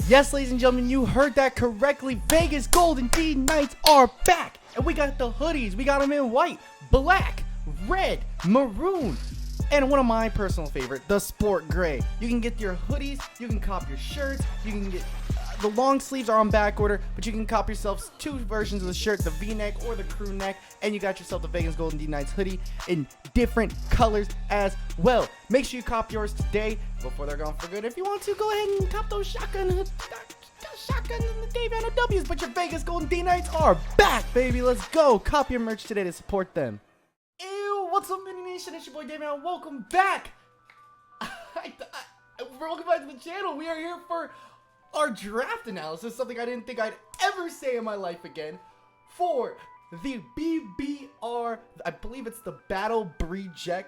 Yes, ladies and gentlemen, you heard that correctly. Vegas Golden D-NITES are back. And we got the hoodies. We got them in white, black, red, maroon, and one of my personal favorite, the sport gray. You can get your hoodies, you can cop your shirts, you can get the long sleeves are on back order, but you can cop yourself two versions of the shirt, the V-neck or the crew neck, and you got yourself the Vegas Golden D-NITES hoodie in different colors as well. Make sure you cop yours today before they're gone for good. If you want to, go ahead and cop those shotguns and the Dave Anna W's, but your Vegas Golden D-NITES are back, baby. Let's go. Cop your merch today to support them. Ew, what's up, Mini Nation? It's your boy Dave Anna. Welcome back. Welcome back to the channel. We are here for our draft analysis, something I didn't think I'd ever say in my life again, for the BBR, I believe it's the Battle BBR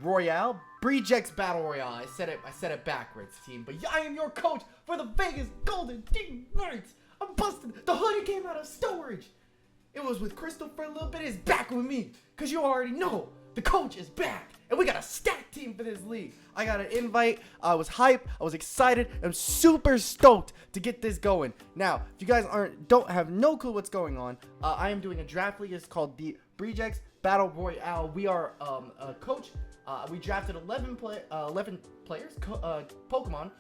Royale? BBR Battle Royale. I said it backwards, team. But I am your coach for the Vegas Golden D-NITES. I'm busted. The hoodie came out of storage. It was with Crystal for a little bit. It's back with me. Because you already know the coach is back. And we got a stacked team for this league. I got an invite. I was hyped. I was excited. I'm super stoked to get this going. Now, if you guys have no clue what's going on, I am doing a draft league. It's called the BBR Battle Royale. We are a coach. We drafted 11 players, Pokemon,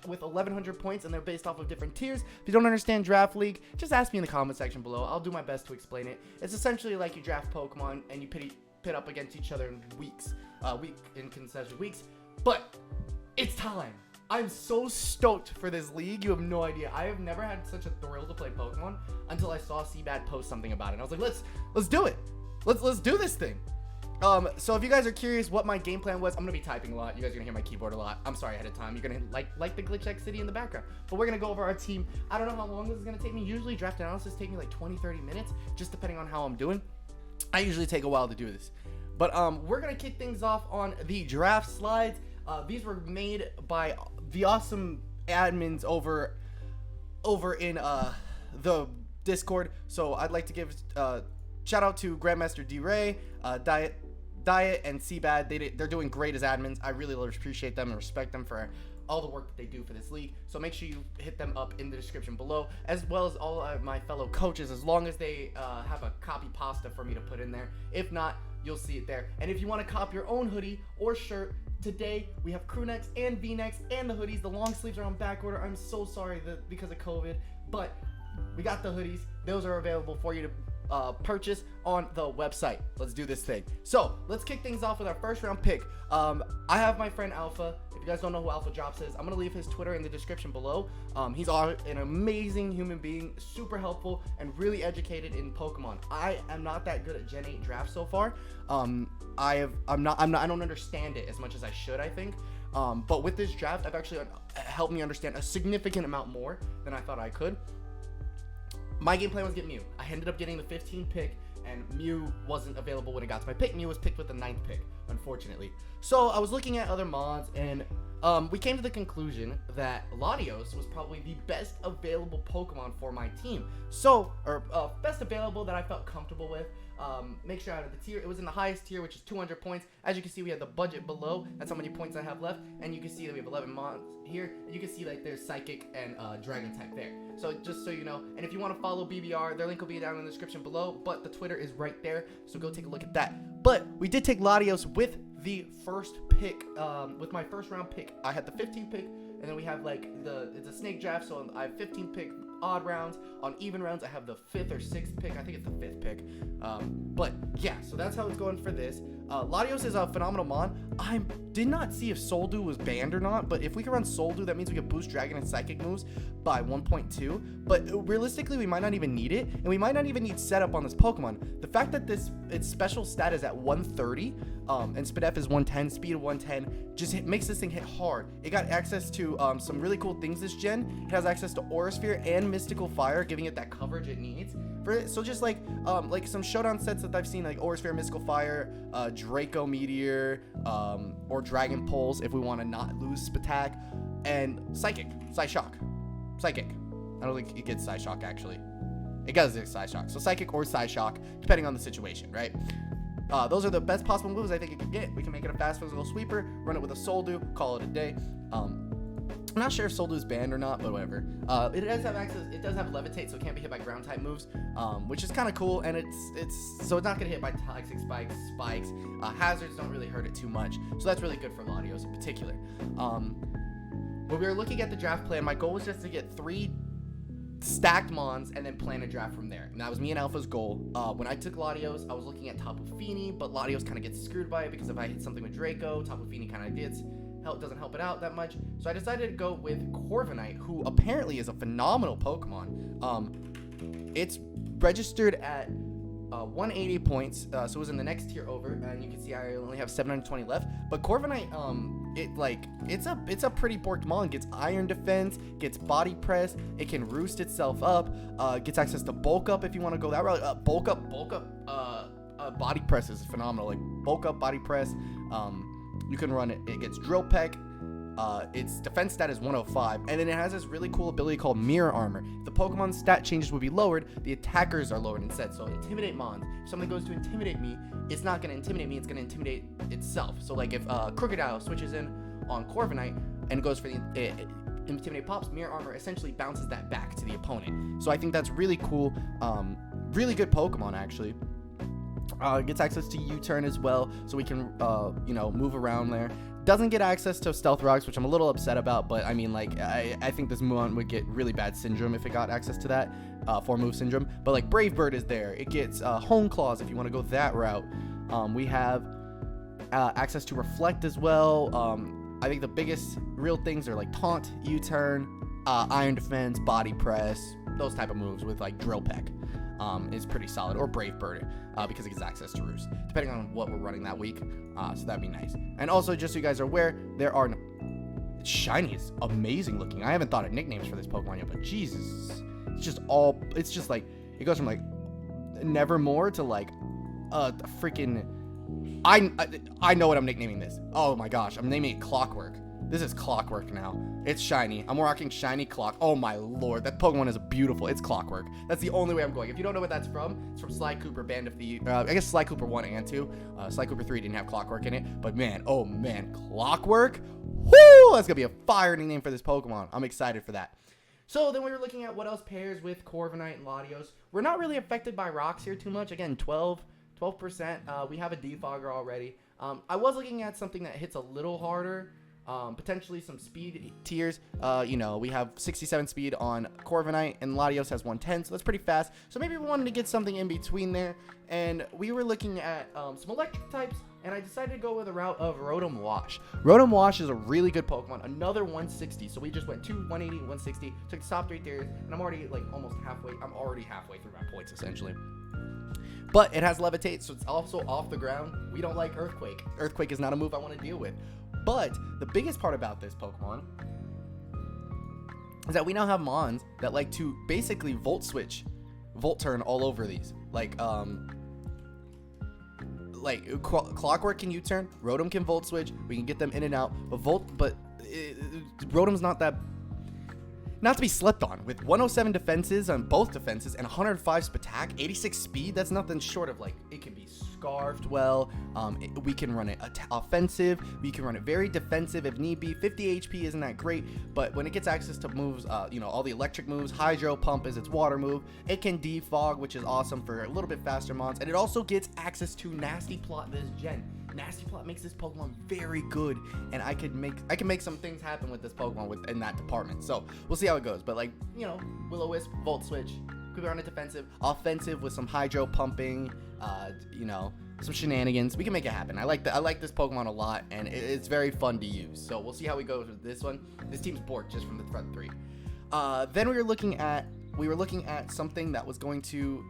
with 1,100 points, and they're based off of different tiers. If you don't understand Draft League, just ask me in the comment section below. I'll do my best to explain it. It's essentially like you draft Pokemon and you pit up against each other in consecutive weeks. But it's time. I'm so stoked for this league. You have no idea. I have never had such a thrill to play Pokemon until I saw CBAD post something about it. And I was like, let's do it. Let's do this thing. So if you guys are curious what my game plan was, I'm gonna be typing a lot. You guys are gonna hear my keyboard a lot. I'm sorry ahead of time. You're gonna like the GlitchXCity in the background. But we're gonna go over our team. I don't know how long this is gonna take me. Usually draft analysis take me like 20-30 minutes, just depending on how I'm doing. I usually take a while to do this. But we're gonna kick things off on the draft slides. These were made by the awesome admins over in the Discord. So I'd like to give shout out to Grandmaster D-Ray, Diet, and CBAD. They're doing great as admins. I really appreciate them and respect them for all the work that they do for this league. So make sure you hit them up in the description below, as well as all of my fellow coaches, as long as they have a copy pasta for me to put in there. If not, you'll see it there. And if you want to cop your own hoodie or shirt, today we have crew necks and V-necks and the hoodies. The long sleeves are on back order. I'm so sorry because of COVID, but we got the hoodies. Those are available for you to purchase on the website. Let's do this thing. So let's kick things off with our first round pick. I have my friend Alpha. If you guys don't know who Alpha Drops is, I'm gonna leave his Twitter in the description below. He's an amazing human being, super helpful and really educated in Pokemon. I am not that good at Gen 8 drafts so far. I don't understand it as much as I should, I think. But with this draft, I've actually helped me understand a significant amount more than I thought I could. My game plan was get Mew. I ended up getting the 15th pick, and Mew wasn't available when it got to my pick. Mew was picked with the 9th pick, unfortunately. So I was looking at other mods, and we came to the conclusion that Latios was probably the best available Pokemon for my team. So, best available that I felt comfortable with. Make sure out of the tier, it was in the highest tier, which is 200 points. As you can see, we have the budget below. That's how many points I have left. And you can see that we have 11 mods here. And you can see like there's Psychic and Dragon type there. So just so you know, and if you want to follow BBR, their link will be down in the description below. But the Twitter is right there, so go take a look at that. But we did take Latios with the first pick, with my first round pick. I had the 15th pick, and then we have like it's a snake draft, so I have 15th pick. Odd rounds. On even rounds, I have the 5th or 6th pick. I think it's the 5th pick. But yeah, so that's how it's going for this. Latios is a phenomenal mon. I did not see if Soldew was banned or not, but if we can run Soldew, that means we can boost Dragon and Psychic moves by 1.2. But realistically, we might not even need it, and we might not even need setup on this Pokemon. The fact that its special stat is at 130, and SpDef is 110, speed of 110, just makes this thing hit hard. It got access to some really cool things this gen. It has access to Aura Sphere and Mystical Fire, giving it that coverage it needs. So just like some showdown sets that I've seen, like Aura Sphere, Mystical Fire, Draco Meteor, or Dragon Pulse if we want to not lose Spatak, and Psychic, Psyshock. Psychic. I don't think it gets Psyshock actually. It does get Psyshock. So Psychic or Psyshock, depending on the situation, right? Those are the best possible moves I think it could get. We can make it a fast physical sweeper, run it with a Soldew, call it a day. I'm not sure if Soldo is banned or not, but whatever. It does have access. It does have levitate, so it can't be hit by ground type moves, which is kind of cool. And it's not gonna hit by toxic spikes. Hazards don't really hurt it too much, so that's really good for Latios in particular. When we were looking at the draft plan, my goal was just to get 3 stacked Mons and then plan a draft from there. And that was me and Alpha's goal. When I took Latios, I was looking at Tapu Fini, but Latios kind of gets screwed by it because if I hit something with Draco, Tapu Fini kind of doesn't help it out that much. So I decided to go with Corviknight, who apparently is a phenomenal Pokemon. It's registered at 180 points, so it was in the next tier over, and you can see I only have 720 left. But Corviknight, it's a pretty borked mon. Gets iron defense, gets body press, it can roost itself up, gets access to bulk up if you want to go that route. Bulk up, body press is phenomenal. Like bulk up, body press. You can run it. It gets drill peck. Its defense stat is 105, and then it has this really cool ability called Mirror Armor. If the Pokemon stat changes would be lowered, the attackers are lowered instead. So Intimidate Mons. If something goes to intimidate me, it's not going to intimidate me, it's going to intimidate itself. So like if Crocodile switches in on Corviknight and goes for the Intimidate Pops, Mirror Armor essentially bounces that back to the opponent. So I think that's really cool. Really good Pokemon, actually. Gets access to U-turn as well, so we can move around there. Doesn't get access to Stealth Rocks, which I'm a little upset about, but I mean, like, I think this Muon would get really bad syndrome if it got access to that, 4-move syndrome. But like Brave Bird is there. It gets Hone Claws if you want to go that route. We have access to Reflect as well. I think the biggest real things are like Taunt, U-turn, Iron Defense, Body Press, those type of moves with like Drill Peck. Is pretty solid, or Brave Bird, because it gets access to Roost, depending on what we're running that week, so that'd be nice. And also, just so you guys are aware, there are Shiny is amazing looking. I haven't thought of nicknames for this Pokemon yet, but Jesus, it's just like, it goes from like Nevermore to like freaking, I know what I'm nicknaming this. Oh my gosh, I'm naming it Clockwork. This is Clockwork now. It's shiny. I'm rocking shiny Clock. Oh my lord, that Pokemon is beautiful. It's Clockwork. That's the only way I'm going. If you don't know what that's from, it's from Sly Cooper Band of the I guess Sly Cooper 1 and 2. Sly Cooper 3 didn't have Clockwork in it, but man, oh man, Clockwork. Woo! That's gonna be a fire name for this Pokemon. I'm excited for that. So then we were looking at what else pairs with Corviknight and Latios. We're not really affected by rocks here too much. Again, 12%. We have a Defogger already. I was looking at something that hits a little harder. Potentially some speed tiers. We have 67 speed on Corviknight, and Latios has 110, so that's pretty fast. So maybe we wanted to get something in between there, and we were looking at some electric types, and I decided to go with a route of Rotom Wash. Rotom Wash is a really good Pokemon, another 160, so we just went 180, 160, took the top 3 tiers, and I'm already like almost halfway. I'm already halfway through my points, essentially. But it has Levitate, so it's also off the ground. We don't like Earthquake. Earthquake is not a move I want to deal with. But the biggest part about this Pokemon is that we now have Mons that like to basically Volt Turn all over these. Like Clockwork can U-turn, Rotom can Volt Switch. We can get them in and out, but Rotom's not to be slept on. With 107 defenses on both defenses and 105 attack, 86 speed, that's nothing short of like, it can be scarfed well. We can run it offensive. We can run it very defensive if need be. 50 HP isn't that great, but when it gets access to moves, all the electric moves, Hydro Pump is its water move. It can defog, which is awesome for a little bit faster mons, and it also gets access to Nasty Plot this gen. Nasty Plot makes this Pokemon very good, and I can make some things happen with this Pokemon in that department. So we'll see how it goes. But like, Will-O-Wisp, Volt Switch, could be on a defensive, offensive with some Hydro Pumping, some shenanigans. We can make it happen. I like this Pokemon a lot, and it's very fun to use. So we'll see how we go with this one. This team's borked just from the front 3. Then we were looking at something that was going to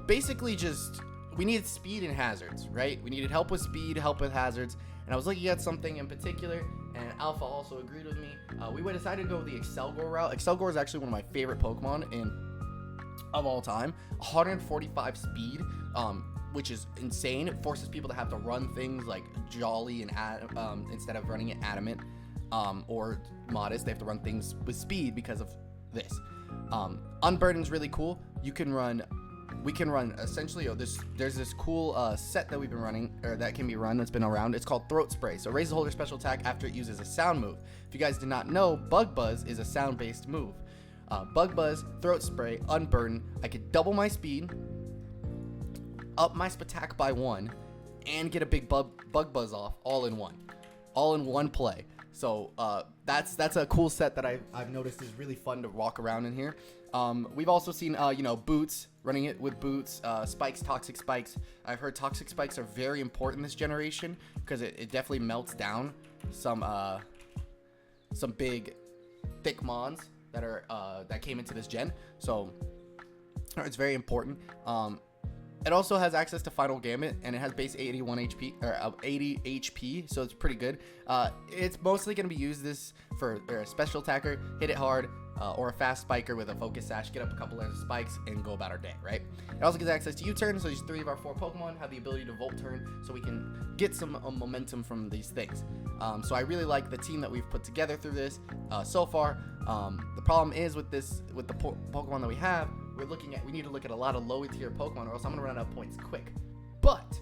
basically just. We needed speed and hazards, right? We needed help with speed, help with hazards, and I was looking at something in particular, and Alpha also agreed with me. We decided to go the Excelgor route. Excelgor is actually one of my favorite Pokemon of all time. 145 speed, which is insane. It forces people to have to run things like Jolly and instead of running it Adamant or Modest. They have to run things with speed because of this. Unburden's really cool. You can run we can run essentially there's this cool set that we've been running, or that can be run, that's been around. It's called Throat Spray. So raise the holder special attack after it uses a sound move. If you guys did not know, Bug Buzz is a sound based move. Bug Buzz, Throat Spray, Unburden. I could double my speed, up my attack by 1, and get a big bug buzz off all in one play. So that's a cool set that I've noticed is really fun to walk around in here. We've also seen boots, running it with boots, spikes, toxic spikes. I've heard toxic spikes are very important this generation because it definitely melts down some big thick mons that came into this gen. So it's very important. It also has access to Final Gambit, and it has base 81 HP, or 80 HP, so it's pretty good. It's mostly going to be used this for a special attacker, hit it hard, or a fast spiker with a focus sash, get up a couple layers of spikes, and go about our day, right? It also gives access to U-turn, so these 3 of our 4 Pokemon have the ability to Volt Turn, so we can get some momentum from these things. So I really like the team that we've put together through this so far. The problem is with the Pokemon that we have, we need to look at a lot of lower tier Pokemon, or else I'm gonna run out of points quick. But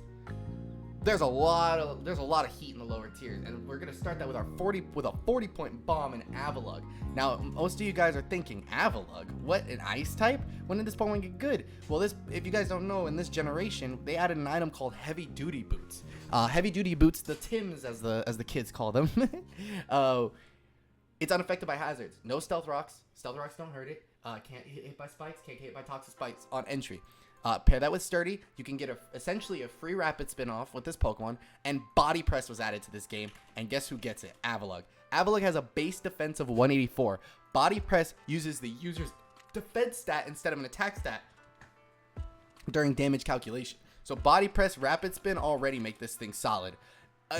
there's a lot of heat in the lower tiers, and we're gonna start that with a 40 point bomb in Avalugg. Now, most of you guys are thinking, Avalugg, what, an ice type? When did this Pokemon get good? Well, if you guys don't know, in this generation they added an item called Heavy Duty Boots. Heavy Duty Boots, the Tims as the kids call them. It's unaffected by hazards. No stealth rocks. Stealth rocks don't hurt it. Can't get hit by spikes. Can't get hit by toxic spikes on entry. Pair that with Sturdy, you can get essentially a free rapid spin off with this Pokemon. And Body Press was added to this game, and guess who gets it? Avalugg. Avalugg has a base defense of 184. Body Press uses the user's defense stat instead of an attack stat during damage calculation. So Body Press, Rapid Spin already make this thing solid.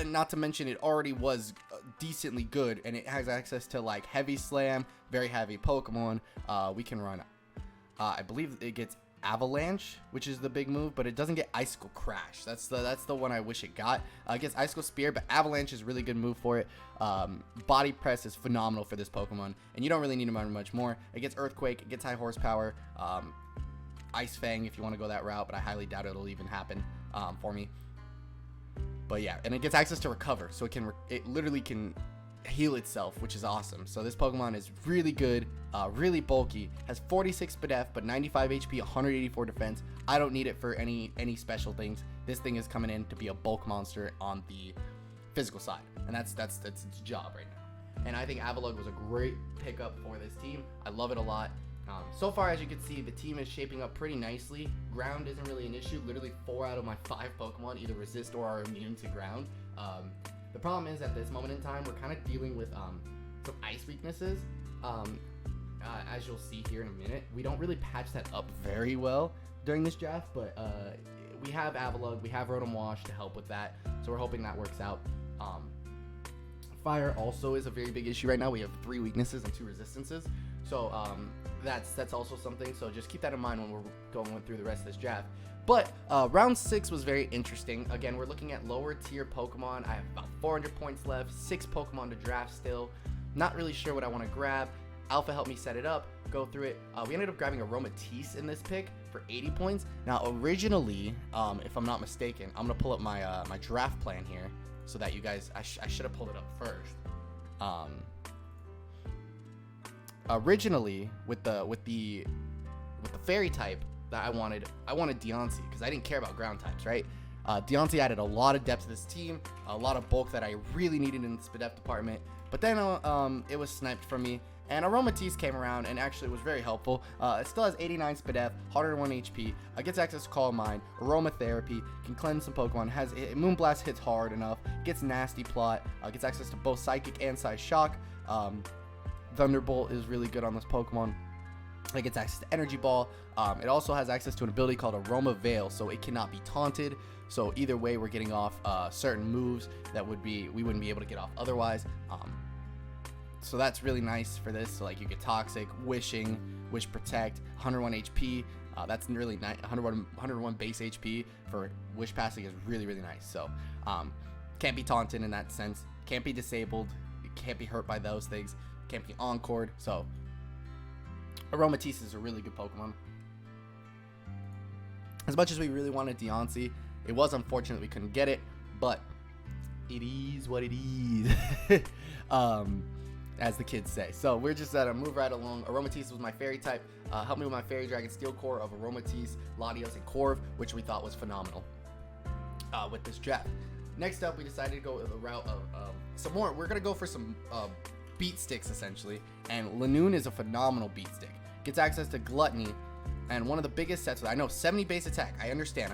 Not to mention, it already was decently good, and it has access to like Heavy Slam, very heavy Pokemon. We can run, I believe it gets Avalanche, which is the big move, but it doesn't get Icicle Crash. That's the one I wish it got. It gets Icicle Spear, but Avalanche is a really good move for it. Body Press is phenomenal for this Pokemon, and you don't really need to run much more. It gets Earthquake, it gets high horsepower, Ice Fang if you want to go that route, but I highly doubt it'll even happen for me. But yeah, and it gets access to Recover, so it literally can heal itself, which is awesome. So this Pokemon is really good, really bulky, has 46 SPDF, but 95 HP, 184 defense. I don't need it for any special things. This thing is coming in to be a bulk monster on the physical side, and that's its job right now. And I think Avalugg was a great pickup for this team. I love it a lot. So far, as you can see, the team is shaping up pretty nicely. Ground isn't really an issue. Literally 4 out of my 5 Pokemon either resist or are immune to ground. The problem is, at this moment in time, we're kind of dealing with some ice weaknesses. As you'll see here in a minute, we don't really patch that up very well during this draft, but we have Avalugg, we have Rotom Wash to help with that, so we're hoping that works out. Fire also is a very big issue right now. We have 3 weaknesses and 2 resistances, so that's also something. So just keep that in mind when we're going through the rest of this draft. But round 6 was very interesting. Again, we're looking at lower tier Pokemon. I have about 400 points left, 6 Pokemon to draft still. Not really sure what I want to grab. Alpha helped me set it up, go through it. We ended up grabbing Aromatisse in this pick for 80 points. Now, originally, if I'm not mistaken, I'm gonna pull up my my draft plan here so that you guys, I should have pulled it up first. Originally, with the Fairy type that I wanted Deontay, because I didn't care about ground types, right? Deontay added a lot of depth to this team, a lot of bulk that I really needed in the SPDF department. But then it was sniped from me, and Aromatisse came around and actually was very helpful. It still has 89 SPDF, 101 HP, gets access to Calm Mind, Aromatherapy, can cleanse some Pokemon, has Moonblast hits hard enough, gets Nasty Plot, gets access to both Psychic and Psy Shock. Thunderbolt is really good on this Pokemon. It gets access to Energy Ball. It also has access to an ability called Aroma Veil, so it cannot be taunted. So either way, we're getting off certain moves that we wouldn't be able to get off otherwise. So that's really nice for this. So like you get Toxic, Wishing, Wish Protect, 101 HP. That's really nice. 101 base HP for Wish Passing is really, really nice. So can't be taunted in that sense. Can't be disabled. It can't be hurt by those things. Can't be encored. So Aromatisse is a really good Pokemon. As much as we really wanted Deontay, it was unfortunate we couldn't get it, but it is what it is. As the kids say. So we're just gonna move right along. Aromatisse was my fairy type. Helped me with my fairy dragon steel core of Aromatisse, Latios, and Corv, which we thought was phenomenal with this draft. Next up, we decided to go with the route of some more. We're gonna go for some beat sticks essentially, and Lanoon is a phenomenal beat stick. Gets access to Gluttony, and one of the biggest sets. I know 70 base attack. I understand.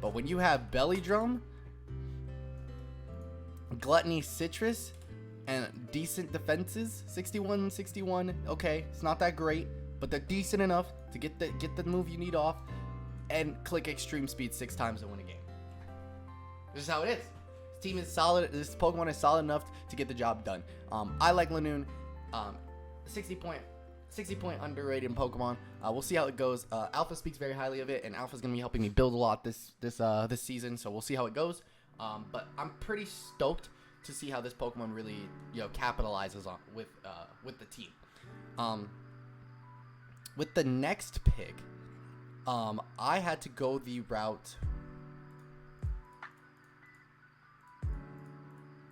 But when you have Belly Drum, Gluttony, Citrus, and decent defenses, 61, okay, it's not that great, but they're decent enough to get the move you need off, and click extreme speed 6 times to win a game. This is how it is. This team is solid. This Pokemon is solid enough to get the job done. I like Lanoon. 60 point underrated Pokemon. We'll see how it goes. Alpha speaks very highly of it, and Alpha's gonna be helping me build a lot this season, so we'll see how it goes. But I'm pretty stoked to see how this Pokemon really, capitalizes on with the team. With the next pick, I had to go the route.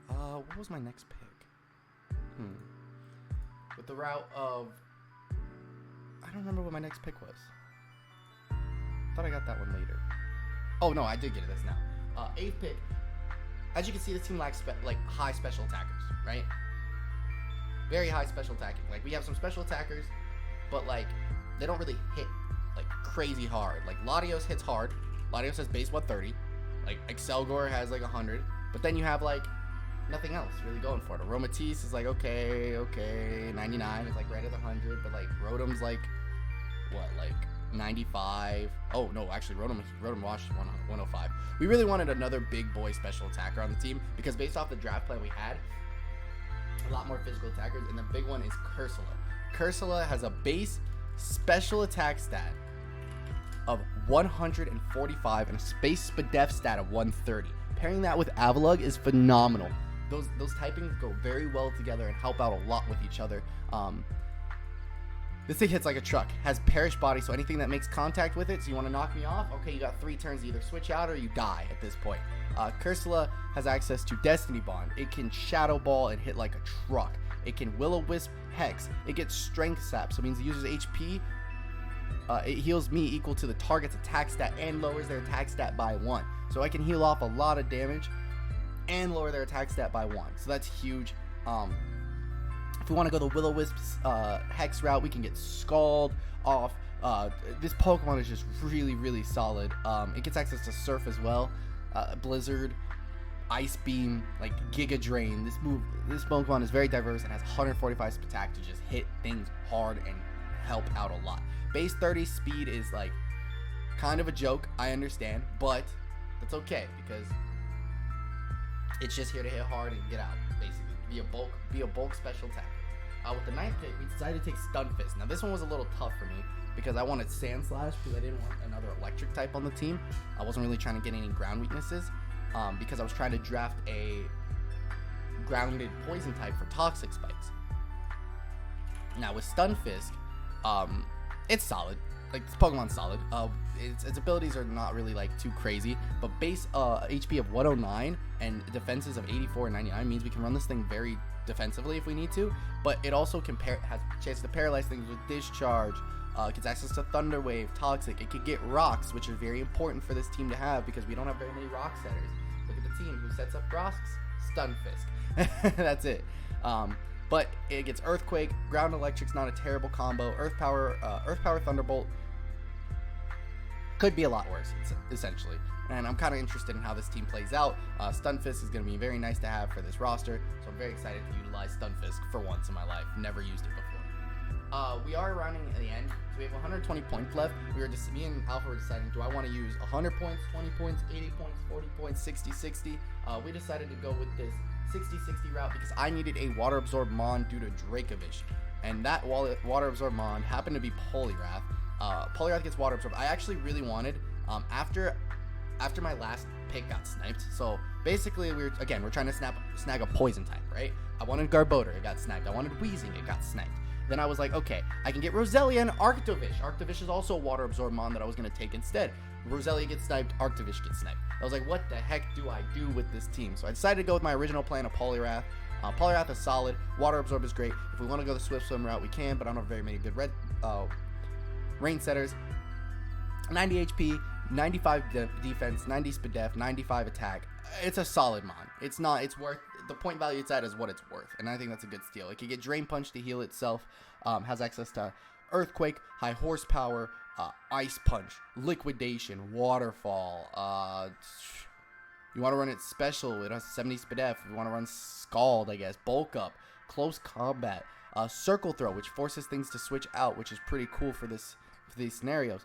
What was my next pick? With the route of, I don't remember what my next pick was. I thought I got that one later. Oh no, I did get it. That's now. 8th pick. As you can see, this team lacks high special attackers, right? Very high special attacking. Like, we have some special attackers, but they don't really hit crazy hard. Like, Latios hits hard. Latios has base 130. Excelgor has 100. But then you have nothing else really going for it. Aromatisse is okay, 99 is right at 100, but Rotom's 95. Oh no, actually Rotom washed 105. We really wanted another big boy special attacker on the team because based off the draft plan we had, a lot more physical attackers, and the big one is Cursula. Cursula has a base special attack stat of 145 and a space def stat of 130. Pairing that with Avalugg is phenomenal. Those typings go very well together and help out a lot with each other. This thing hits like a truck, has Perish Body, so anything that makes contact with it, so you want to knock me off, okay, you got 3 turns to either switch out or you die at this point. Cursula has access to Destiny Bond. It can Shadow Ball and hit like a truck. It can Will-O-Wisp Hex. It gets Strength Sap, so it means the user's HP, it heals me equal to the target's attack stat and lowers their attack stat by 1. So I can heal off a lot of damage and lower their attack stat by 1. So that's huge. If we want to go the Will-O-Wisp's Hex route, we can get Scald off. This Pokemon is just really, really solid. It gets access to Surf as well. Blizzard, Ice Beam, Giga Drain. This Pokemon is very diverse and has 145 attack to just hit things hard and help out a lot. Base 30 speed is kind of a joke, I understand, but that's okay because it's just here to hit hard and get out, basically. Be a bulk special attacker. With the 9th pick, we decided to take Stunfisk. Now this one was a little tough for me because I wanted Sand Slash because I didn't want another electric type on the team. I wasn't really trying to get any ground weaknesses because I was trying to draft a grounded poison type for toxic spikes. Now with Stunfisk, it's solid. This Pokemon's solid. Its abilities are not really too crazy, but base HP of 109 and defenses of 84 and 99 means we can run this thing very defensively if we need to, but it also has a chance to paralyze things with Discharge. It gets access to Thunder Wave, Toxic. It could get Rocks, which are very important for this team to have because we don't have very many Rock setters. Look at the team who sets up Rocks, Stunfisk. That's it. But it gets Earthquake, Ground Electric's not a terrible combo. Earth Power Thunderbolt could be a lot worse, essentially. And I'm kind of interested in how this team plays out. Stunfisk is going to be very nice to have for this roster, so I'm very excited to utilize Stunfisk for once in my life. Never used it before. We are rounding at the end, so we have 120 points left. Me and Alpha were deciding, do I want to use 100 points, 20 points, 80 points, 40 points, 60, 60? We decided to go with this 60-60 route because I needed a Water Absorb Mon due to Dracovish. And that Water Absorb Mon happened to be Poliwrath. Poliwrath gets Water Absorb. I actually really wanted, after my last pick got sniped, so basically we're trying to snag a poison type, right? I wanted Garbodor, it got snagged. I wanted Weezing, it got sniped. Then I was like, okay, I can get Roselia and Arctovish. Arctovish is also a water absorb mon that I was going to take instead. Roselia gets sniped, Arctovish gets sniped. I was like, what the heck do I do with this team? So I decided to go with my original plan of Poliwrath. Poliwrath is solid. Water absorb is great. If we want to go the Swift Swim route, we can, but I don't have very many good rain setters. 90 HP, 95 defense, 90 speed def, 95 attack. It's a solid mon. It's worth the point value it's at is what it's worth, and I think that's a good steal. It can get Drain Punch to heal itself. Has access to Earthquake, High Horsepower, Ice Punch, Liquidation, Waterfall. You want to run it special, it has 70 speed def. You want to run Scald, I guess. Bulk Up, Close Combat, Circle Throw, which forces things to switch out, which is pretty cool for these scenarios.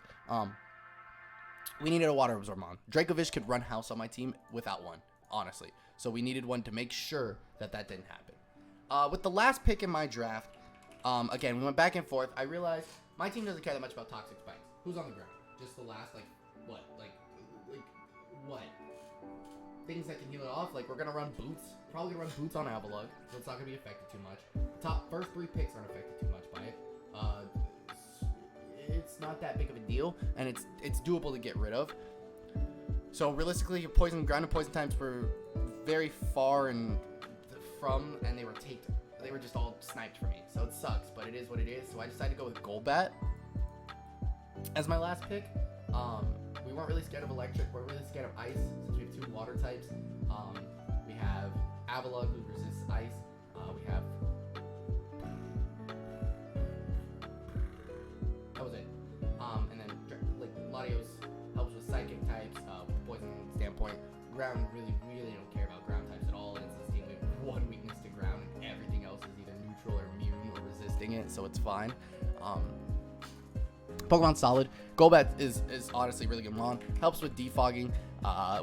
We needed a Water Absorb mon. Dracovish could run house on my team without one, honestly. So we needed one to make sure that didn't happen. With the last pick in my draft, again, we went back and forth. I realized my team doesn't care that much about Toxic Spikes. Who's on the ground? Just the last, what? What? Things that can heal it off. Like, we're going to run Boots. Probably going to run Boots on Avalugg, so it's not going to be affected too much. Top first 3 picks aren't affected too much by it. It's not that big of a deal, and it's doable to get rid of. So realistically, ground and poison types were very far and they were just all sniped for me. So it sucks, but it is what it is. So I decided to go with Golbat as my last pick. We weren't really scared of electric. We're really scared of ice since we have 2 water types. We have Avalugg, who resists ice. We have that was it. And then Latios helps with psychic types, poison standpoint. Ground really don't care about ground types at all. And it's this team with 1 weakness to ground, and everything else is either neutral or immune or resisting it, so it's fine. Pokemon solid. Golbat is honestly really good mon. Helps with defogging,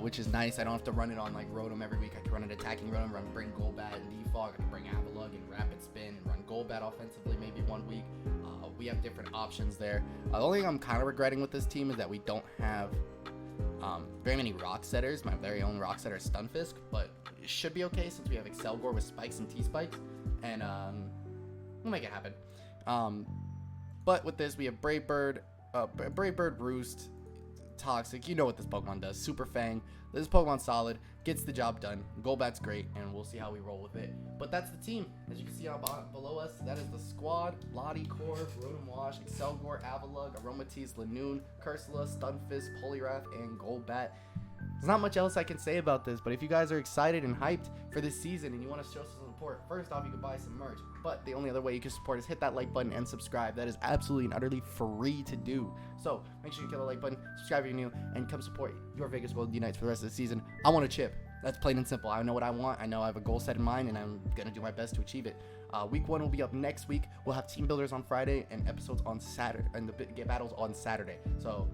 which is nice. I don't have to run it on Rotom every week. I can run an attacking Rotom, bring Golbat and defog. I can bring Avalugg and Rapid Spin and run Golbat offensively maybe 1 week. We have different options there. The only thing I'm kind of regretting with this team is that we don't have very many rock setters. My very own rock setter is Stunfisk, but it should be okay since we have Excelgor with spikes and T-spikes, and we'll make it happen. But with this, we have Brave Bird, Roost, Toxic. You know what this Pokemon does. Super Fang. This Pokemon solid, gets the job done. Golbat's great, and we'll see how we roll with it. But that's the team. As you can see below us, that is the squad. Lottie, Corv, Rotom Wash, Excelgor, Avalugg, Aromatisse, Lanoon, Cursula, Stunfisk, Poliwrath, and Golbat. There's not much else I can say about this, but if you guys are excited and hyped for this season and you want to show some support, first off, you can buy some merch. But the only other way you can support is hit that like button and subscribe. That is absolutely and utterly free to do. So make sure you hit the like button, subscribe if you're new, and come support your Vegas Gold D-NITES for the rest of the season. I want a chip. That's plain and simple. I know what I want. I know I have a goal set in mind, and I'm going to do my best to achieve it. Week 1 will be up next week. We'll have team builders on Friday and episodes on Saturday, and the battles on Saturday. So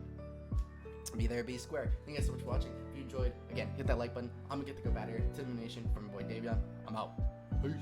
be there, be square. Thank you guys so much for watching. If you enjoyed, again, hit that like button. I'm going to get the go batter. It's Nation from my boy Davion. I'm out. Peace.